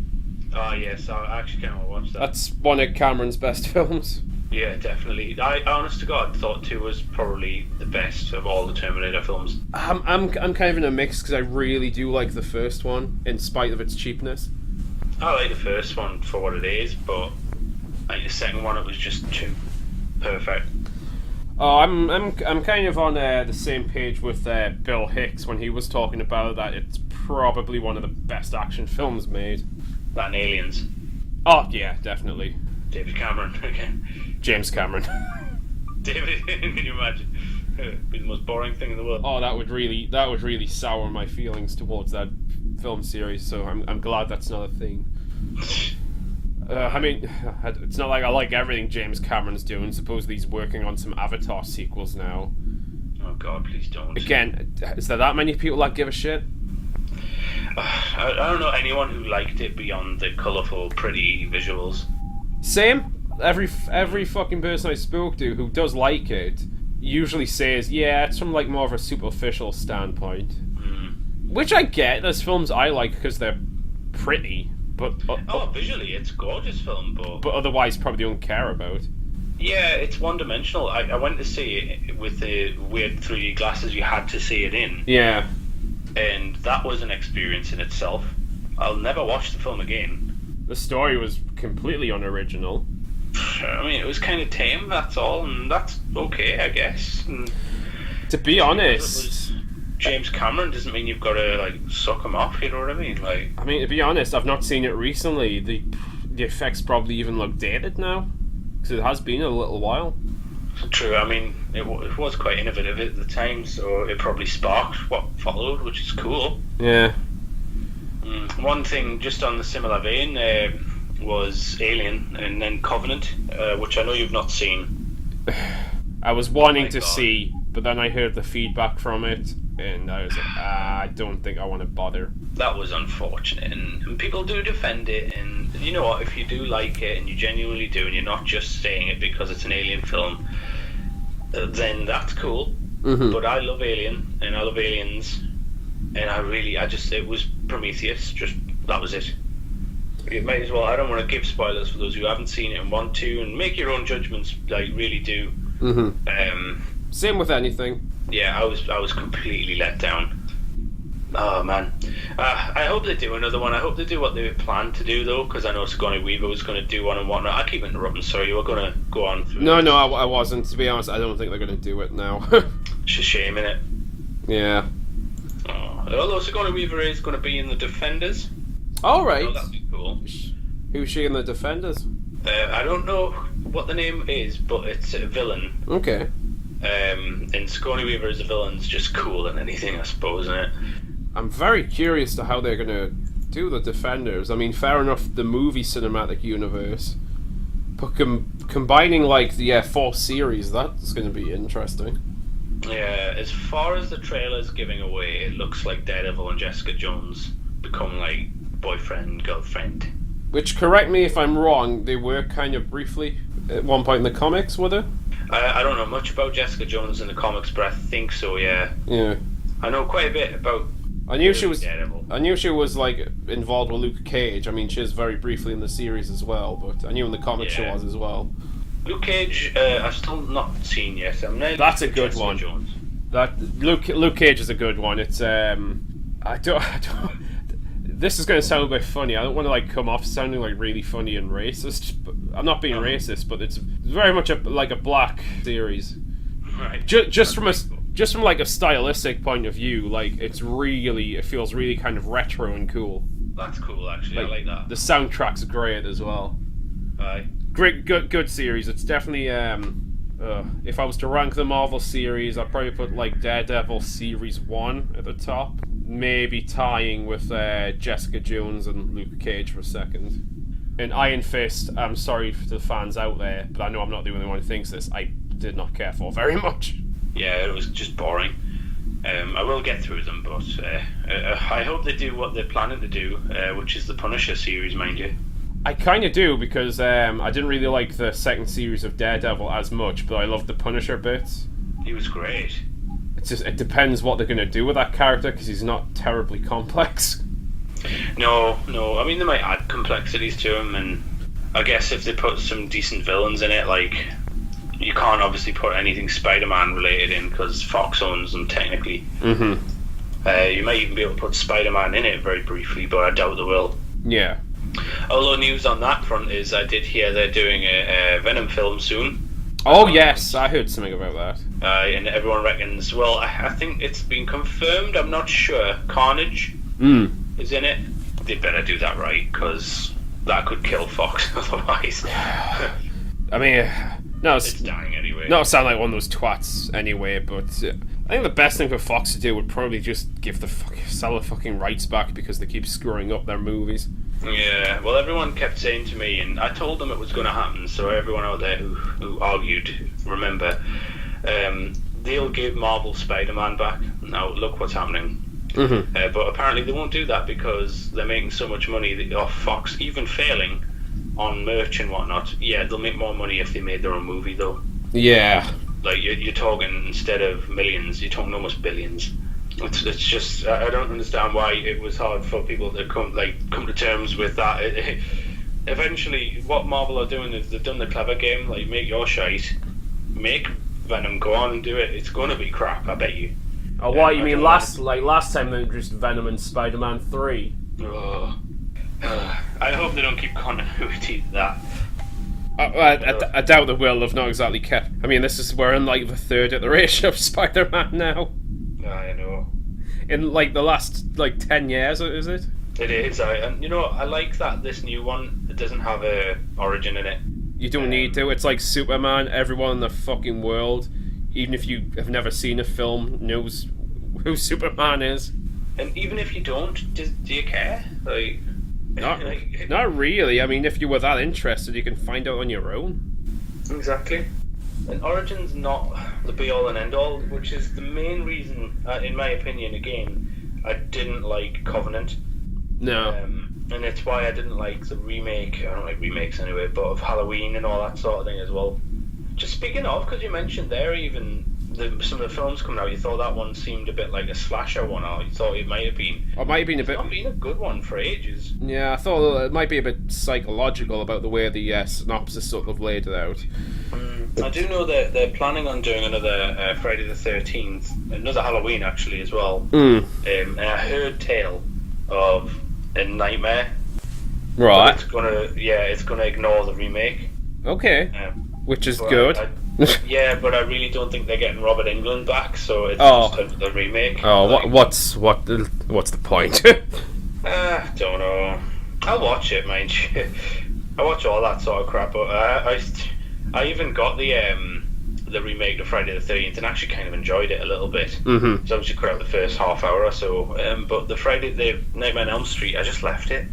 Oh, yes, I actually can't watch that. That's one of Cameron's best films. Yeah, definitely. I, honest to God, thought 2 was probably the best of all the Terminator films. I'm kind of in a mix because I really do like the first one, in spite of its cheapness. I like the first one for what it is, but like the second one, it was just too perfect. Oh, I'm kind of on the same page with Bill Hicks when he was talking about that. It's probably one of the best action films made. That and Aliens. Oh yeah, definitely. David Cameron again. James Cameron. David, can you imagine? It'd be the most boring thing in the world. Oh, that would really sour my feelings towards that film series. So I'm glad that's not a thing. I mean, it's not like I like everything James Cameron's doing. Supposedly he's working on some Avatar sequels now. Oh God, please don't. Again, is there that many people that give a shit? I don't know anyone who liked it beyond the colourful, pretty visuals. Same. Every fucking person I spoke to who does like it usually says, yeah, it's from like more of a superficial standpoint. Which I get. There's films I like because they're pretty, but visually it's a gorgeous film, but otherwise probably don't care about. Yeah, it's one-dimensional. I went to see it with the weird 3D glasses you had to see it in. Yeah. And that was an experience in itself. I'll never watch the film again. The story was completely unoriginal. I mean, it was kind of tame, that's all, and that's okay, I guess. And to be honest, James Cameron doesn't mean you've got to like suck him off. You know what I mean? Like, I mean, to be honest, I've not seen it recently. The effects probably even look dated now because it has been a little while. True. I mean, it was quite innovative at the time, so it probably sparked what followed, which is cool. Yeah. One thing, just on the similar vein, was Alien and then Covenant, which I know you've not seen. I was wanting to see, but then I heard the feedback from it, and I was like, I don't think I want to bother. That was unfortunate, and people do defend it, and you know what, if you do like it, and you genuinely do, and you're not just saying it because it's an Alien film, then that's cool. Mm-hmm. But I love Alien, and I love Aliens, and it was Prometheus, that was it. You might as well, I don't want to give spoilers for those who haven't seen it and want to, and make your own judgments, like, really do. Mm-hmm. Same with anything. Yeah, I was completely let down. Oh man, I hope they do another one. I hope they do what they planned to do though, because I know Sigourney Weaver was going to do one and whatnot. I keep interrupting. Sorry, you were going to go on. No, I wasn't. To be honest, I don't think they're going to do it now. It's a shame, innit? Yeah. Oh, although Sigourney Weaver is going to be in the Defenders. All right. Oh, that'd be cool. Who's she in the Defenders? I don't know what the name is, but it's a villain. Okay. And Sigourney Weaver as a villain's just cool than anything, I suppose, isn't it? I'm very curious to how they're going to do the Defenders. I mean, fair enough, the movie cinematic universe, but combining like the 4 series, that's going to be interesting. Yeah, as far as the trailer's giving away, it looks like Daredevil and Jessica Jones become like boyfriend, girlfriend. Which, correct me if I'm wrong, they were kind of briefly at one point in the comics, were they? I don't know much about Jessica Jones in the comics, but I think so, yeah. Yeah. I know quite a bit about I knew she was Daredevil. I knew she was like involved with Luke Cage. I mean, she is very briefly in the series as well, but I knew in the comics she was as well. Luke Cage, I've still not seen yet. That's a good one. Jones. That Luke Cage is a good one. It's I don't this is going to sound a bit funny. I don't want to like come off sounding like really funny and racist. But I'm not being racist, but it's very much like a black series. Right. Just from like a stylistic point of view, like it feels really kind of retro and cool. That's cool, actually. I like that. The soundtrack's great as well. Aye. Great, good series. It's definitely if I was to rank the Marvel series, I'd probably put like Daredevil series 1 at the top. maybe tying with Jessica Jones and Luke Cage for a second. In Iron Fist, I'm sorry to the fans out there, but I know I'm not the only one who thinks this, I did not care for very much. Yeah, it was just boring. I will get through them, but I hope they do what they're planning to do, which is the Punisher series, mind you. I kind of do, because I didn't really like the second series of Daredevil as much, but I loved the Punisher bits. He was great. It depends what they're going to do with that character, because he's not terribly complex. No. I mean, they might add complexities to him, and I guess if they put some decent villains in it, like, you can't obviously put anything Spider-Man related in, because Fox owns them, technically. Mm-hmm. You might even be able to put Spider-Man in it very briefly, but I doubt they will. Yeah. Although news on that front is, I did hear they're doing a Venom film soon. Oh yes, I heard something about that. And everyone reckons, well, I think it's been confirmed, I'm not sure, Carnage is in it. They better do that right, because that could kill Fox otherwise. I mean, no, it's dying anyway. Not sound like one of those twats anyway, but I think the best thing for Fox to do would probably just sell the fucking rights back, because they keep screwing up their movies. Yeah, well, everyone kept saying to me, and I told them it was going to happen, so everyone out there who argued, remember, they'll give Marvel Spider-Man back. Now, look what's happening. Mm-hmm. But apparently they won't do that, because they're making so much money off Fox, even failing on merch and whatnot. Yeah, they'll make more money if they made their own movie, though. Yeah. Like, you're talking, instead of millions, you're talking almost billions. It's just, I don't understand why it was hard for people to come to terms with that. Eventually, what Marvel are doing is they've done the clever game, like, make your shite, make Venom, go on and do it. It's going to be crap, I bet you. Oh, what you mean? Last time they introduced Venom in Spider-Man 3. I hope they don't keep continuity to that. I doubt they will. They've not exactly kept. I mean, we're in like the third iteration of Spider-Man now. I know. In like the last 10 years, is it? It is. And you know, I like that this new one, it doesn't have a origin in it. You don't need to. It's like Superman. Everyone in the fucking world, even if you have never seen a film, knows who Superman is. And even if you don't, do you care? Like, not really. I mean, if you were that interested, you can find out on your own. Exactly. And Origin's not the be-all and end-all, which is the main reason, in my opinion, again, I didn't like Covenant. No. And it's why I didn't like the remake, I don't like remakes anyway, but of Halloween and all that sort of thing as well. Just speaking of, because you mentioned there even some of the films coming out, you thought that one seemed a bit like a slasher one, or you thought it might have been. It might have been It's not been a good one for ages. Yeah, I thought it might be a bit psychological about the way the synopsis sort of laid it out. I do know that they're planning on doing another Friday the 13th, another Halloween actually as well. And I heard tale of a nightmare. Right. It's gonna ignore the remake. Okay. Which is but good. But I really don't think they're getting Robert Englund back, so it's just the remake. Oh, what's the point? Don't know. I'll watch it, mind you. I watch all that sort of crap, but I even got the remake of Friday the 13th and actually kind of enjoyed it a little bit. Mm-hmm. So obviously cut out the first half hour or so, but the Nightmare on Elm Street, I just left it.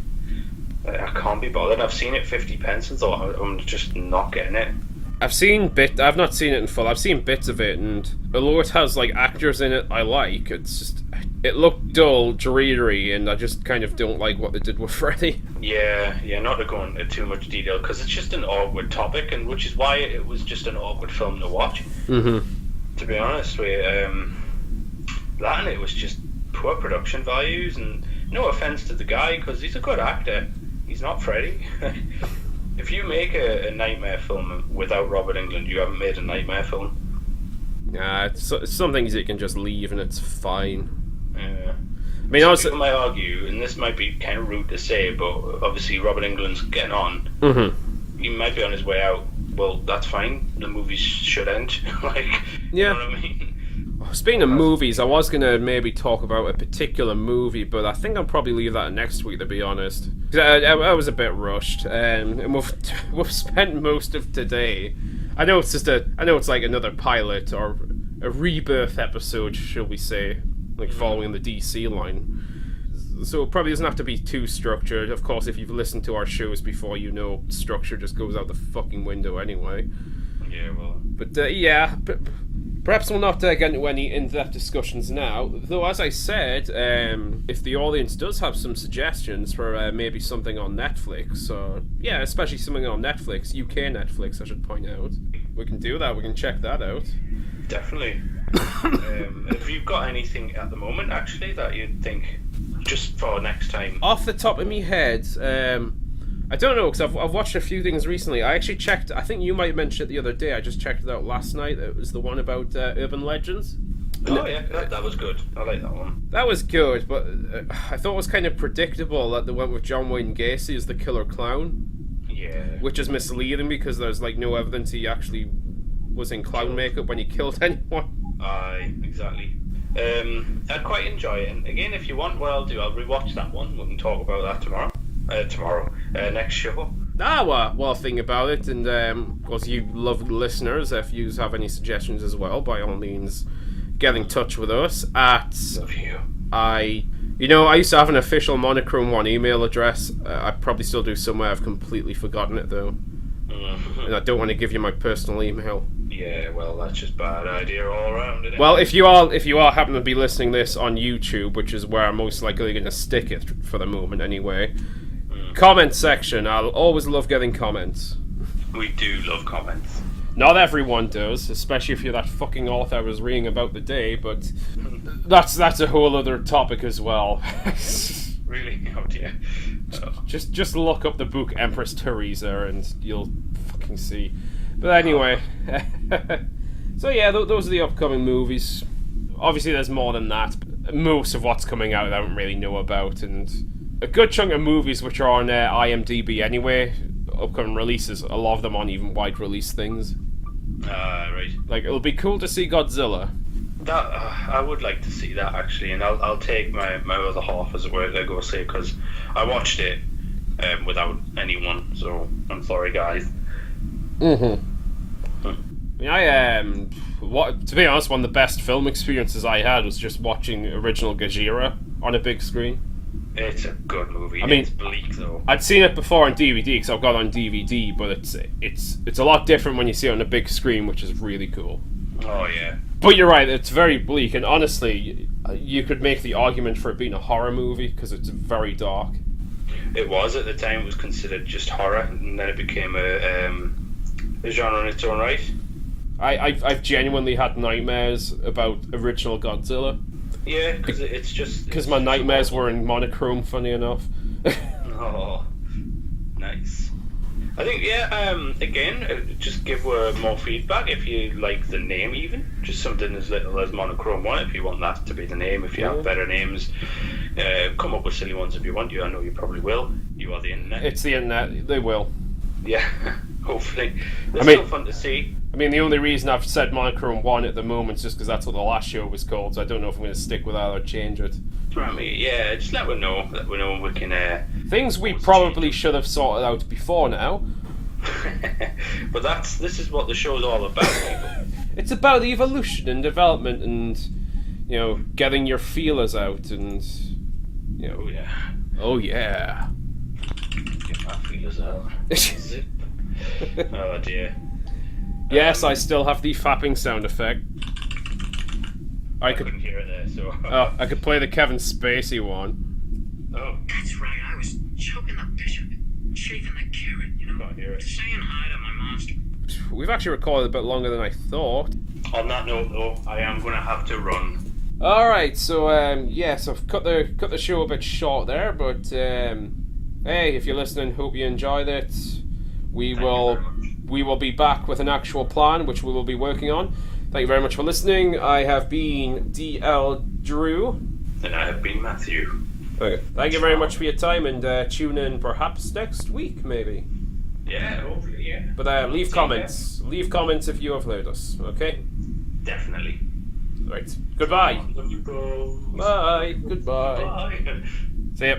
I can't be bothered. I've seen it 50 pence and thought I'm just not getting it. I've not seen it in full. I've seen bits of it, and although it has like actors in it I like, it looked dull, dreary, and I just kind of don't like what they did with Freddy. Yeah, not to go into too much detail, because it's just an awkward topic, and which is why it was just an awkward film to watch. Mm-hmm. To be honest with you, that and it was just poor production values, and no offense to the guy, because he's a good actor. He's not Freddy. If you make a Nightmare film without Robert Englund, you haven't made a Nightmare film. Nah, some things you can just leave and it's fine. Yeah. I mean, also, people might argue, and this might be kind of rude to say, but obviously Robert Englund's getting on. Mm-hmm. He might be on his way out. Well, that's fine. The movie should end. Yeah. You know what I mean? Speaking of movies, I was going to maybe talk about a particular movie, but I think I'll probably leave that next week, to be honest. I was a bit rushed, and we've spent most of today. I know it's like another pilot or a Rebirth episode, shall we say. like following the DC line. So it probably doesn't have to be too structured. Of course, if you've listened to our shows before, you know structure just goes out the fucking window anyway. Yeah, well. But perhaps we'll not get into any in-depth discussions now. Though, as I said, if the audience does have some suggestions for maybe something on Netflix, or especially something on Netflix, UK Netflix, I should point out, we can do that. We can check that out. Definitely. Have you got anything at the moment, actually, that you'd think just for next time? Off the top of my head, I don't know, because I've watched a few things recently. I actually checked, I think you might have mentioned it the other day, I just checked it out last night. It was the one about urban legends. Oh yeah, that was good. I like that one. That was good, but I thought it was kind of predictable that they went with John Wayne Gacy as the killer clown. Yeah. Which is misleading because there's like no evidence he actually was in clown makeup when he killed anyone. Aye, exactly. I'd quite enjoy it. And again, if you want, what I'll do, I'll rewatch that one. We can talk about that tomorrow. Next show. Well, think about it, and of course, you lovely listeners, if you have any suggestions as well, by all means, get in touch with us at. Love you. I used to have an official monochrome2 email address. I probably still do somewhere. I've completely forgotten it though, and I don't want to give you my personal email. Yeah, well, that's just bad idea all around, isn't it? Well, if you are happen to be listening this on YouTube, which is where I'm most likely going to stick it for the moment anyway. Comment section. I'll always love getting comments. We do love comments. Not everyone does, especially if you're that fucking author I was reading about the day, but that's a whole other topic as well. Really? Oh dear. Oh. Just look up the book Empress Teresa and you'll fucking see. But anyway, so yeah, those are the upcoming movies. Obviously there's more than that. Most of what's coming out I don't really know about, and a good chunk of movies which are on IMDb anyway, upcoming releases, a lot of them aren't even wide release things. Right. Like, it'll be cool to see Godzilla. That I would like to see that actually, and I'll take my other half, as it were, to go see, because I watched it without anyone, so I'm sorry guys. I mean, to be honest, one of the best film experiences I had was just watching original Gojira on a big screen. It's a good movie. I mean, it's bleak though. I'd seen it before on DVD because I've got it on DVD, but it's a lot different when you see it on a big screen, which is really cool. Oh yeah. But you're right, it's very bleak, and honestly, you could make the argument for it being a horror movie because it's very dark. It was at the time. It was considered just horror, and then it became a genre in its own right. I've genuinely had nightmares about original Godzilla. Yeah, because it's just... Because my nightmares were in monochrome, funny enough. Oh, nice. I think, again, just give more feedback if you like the name even. Just something as little as monochrome1 if you want that to be the name. If you have better names, come up with silly ones if you want. I know you probably will. You are the internet. It's the internet. They will. Yeah, hopefully. It's still fun to see. I mean, the only reason I've said monochrome1 at the moment is just because that's what the last show was called, so I don't know if I'm going to stick with that or change it. Yeah, just let me know. Let me know we can... Things we probably should have sorted out before now. But this is what the show's all about, people. It's about evolution and development and, getting your feelers out and, Oh, yeah. Oh, yeah. Get my feelers out. Zip. Oh, dear. Yes, I still have the fapping sound effect. I couldn't hear it there, so... Oh, I could play the Kevin Spacey one. Oh. That's right, I was choking the bishop, shaving the carrot, Can't hear it. saying hi to my monster. We've actually recorded a bit longer than I thought. On that note, though, I am going to have to run. Alright, so, so I've cut the show a bit short there, but, hey, if you're listening, hope you enjoyed it. We will be back with an actual plan, which we will be working on. Thank you very much for listening. I have been DL Drew. And I have been Matthew. Okay. Thank you very much for your time, and tune in perhaps next week, maybe. Yeah, hopefully, yeah. But leave comments. Leave comments if you have heard us, okay? Definitely. Right. Goodbye. Love you, bro. Bye. Goodbye. Bye. See ya.